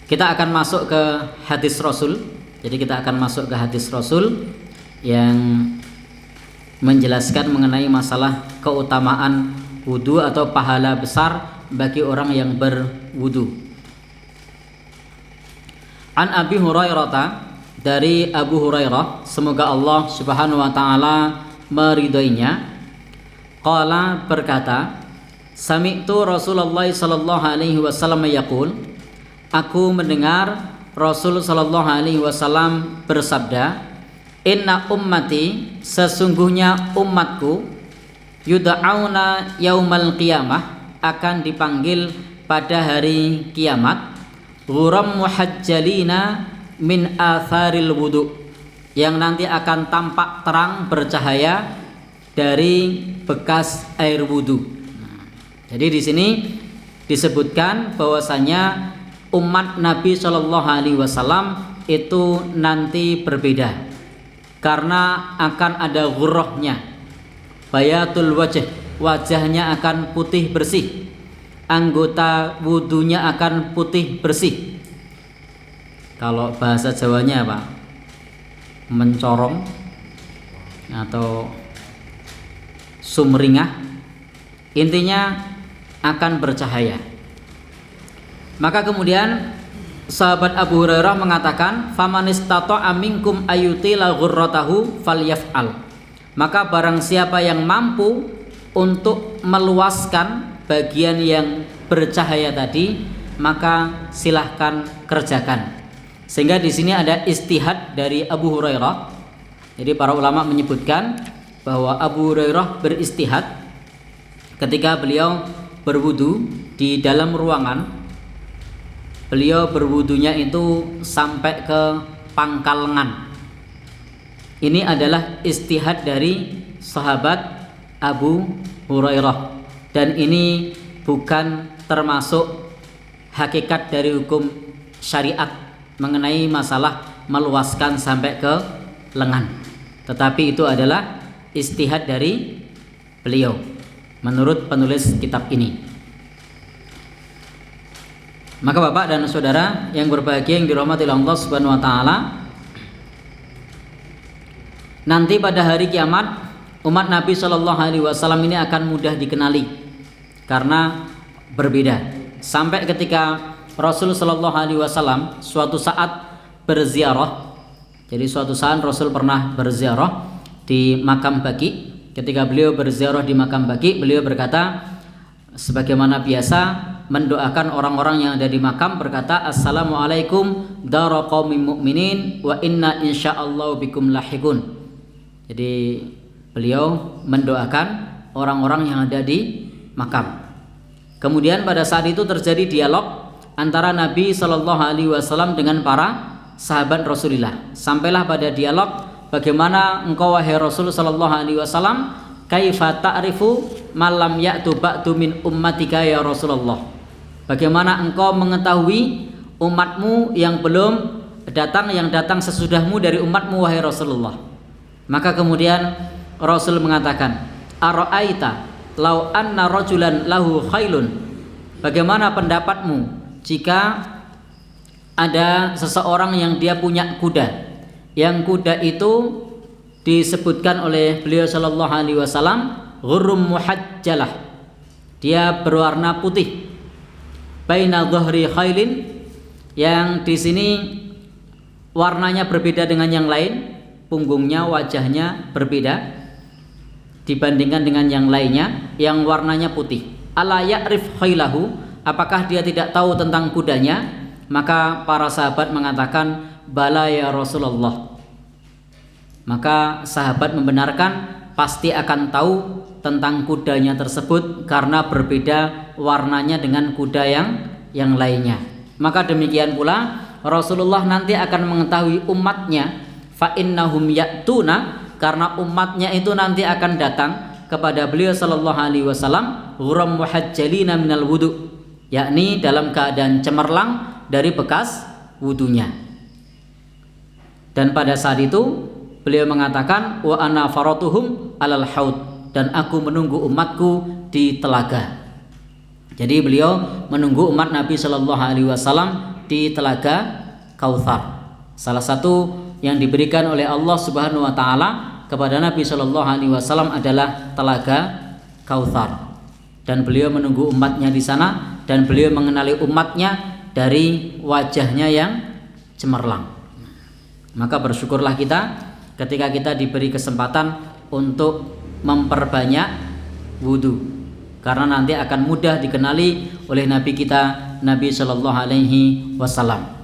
Kita akan masuk ke hadis Rasul. Jadi kita akan masuk ke hadis Rasul yang menjelaskan mengenai masalah keutamaan wudu atau pahala besar bagi orang yang berwudu. An Abi Hurairah, dari Abu Hurairah, semoga Allah Subhanahu wa taala meridhoinya, qala, berkata, sami'tu Rasulullah sallallahu alaihi wasallam yaqul, aku mendengar Rasul sallallahu alaihi wasallam bersabda, inna ummati, sesungguhnya umatku, yud'auna yaumal qiyamah, akan dipanggil pada hari kiamat, ghuram muhajjalina min atharil wudu, yang nanti akan tampak terang bercahaya dari bekas air wudu. Jadi di sini disebutkan bahwasanya umat Nabi Shallallahu Alaihi Wasallam itu nanti berbeda karena akan ada ghurrahnya, bayatul wajh, wajahnya akan putih bersih, anggota wudunya akan putih bersih. Kalau bahasa Jawanya apa? Mencorong atau sumringah, intinya akan bercahaya. Maka kemudian sahabat Abu Hurairah mengatakan, famanistata'a minkum ayyutila ghurratahu falyaf'al. Maka barang siapa yang mampu untuk meluaskan bagian yang bercahaya tadi, maka silahkan kerjakan. Sehingga di sini ada istihad dari Abu Hurairah. Jadi para ulama menyebutkan bahwa Abu Hurairah beristihad ketika beliau berwudu di dalam ruangan. Beliau berwudunya itu sampai ke pangkal lengan. Ini adalah istihad dari sahabat Abu Hurairah, dan ini bukan termasuk hakikat dari hukum syariat mengenai masalah meluaskan sampai ke lengan, tetapi itu adalah istihad dari beliau menurut penulis kitab ini. Maka Bapak dan Saudara yang berbahagia yang dirahmati Allah Subhanahu wa taala, nanti pada hari kiamat umat Nabi Shallallahu alaihi wasallam ini akan mudah dikenali karena berbeda. Sampai ketika Rasul Shallallahu alaihi wasallam suatu saat berziarah. Jadi suatu saat Rasul pernah berziarah di makam Baqi. Ketika beliau berziarah di makam Baqi, beliau berkata sebagaimana biasa mendoakan orang-orang yang ada di makam, berkata, assalamualaikum dara qaumin mu'minin wa inna insyaallah bikum lahiqun. Jadi beliau mendoakan orang-orang yang ada di makam. Kemudian pada saat itu terjadi dialog antara Nabi Shallallahu Alaihi Wasallam dengan para sahabat Rasulullah. Sampailah pada dialog, bagaimana engkau wahai Rasul Shallallahu Alaihi Wasallam, kaifa ta'rifu malam ya'tu ba'du min ummatika ya Rasulullah. Bagaimana engkau mengetahui umatmu yang belum datang, yang datang sesudahmu dari umatmu wahai Rasulullah. Maka kemudian Rasul mengatakan, ara'aita law anna rajulan lahu khailun, bagaimana pendapatmu jika ada seseorang yang dia punya kuda, yang kuda itu disebutkan oleh beliau Shallallahu Alaihi Wasallam ghurrum muhajjalah, dia berwarna putih, baina dhahri khailin, yang di sini warnanya berbeda dengan yang lain, punggungnya, wajahnya berbeda dibandingkan dengan yang lainnya yang warnanya putih. Ala ya'rif khailahu, apakah dia tidak tahu tentang kudanya? Maka para sahabat mengatakan, bala ya Rasulullah. Maka sahabat membenarkan pasti akan tahu tentang kudanya tersebut karena berbeda warnanya dengan kuda yang lainnya. Maka demikian pula Rasulullah nanti akan mengetahui umatnya, fa innahum ya'tuna, karena umatnya itu nanti akan datang kepada beliau Sallallahu Alaihi Wasallam ghuram muhajjalina minal wudu, yakni dalam keadaan cemerlang dari bekas wudunya. Dan pada saat itu beliau mengatakan, wa ana faratuhum alal haud, dan aku menunggu umatku di telaga. Jadi beliau menunggu umat Nabi Shallallahu Alaihi Wasallam di Telaga Kautsar. Salah satu yang diberikan oleh Allah Subhanahu wa taala kepada Nabi Shallallahu alaihi wasallam adalah Telaga Kautsar. Dan beliau menunggu umatnya di sana, dan beliau mengenali umatnya dari wajahnya yang cemerlang. Maka bersyukurlah kita ketika kita diberi kesempatan untuk memperbanyak wudu, karena nanti akan mudah dikenali oleh Nabi kita, Nabi Shallallahu alaihi wasallam.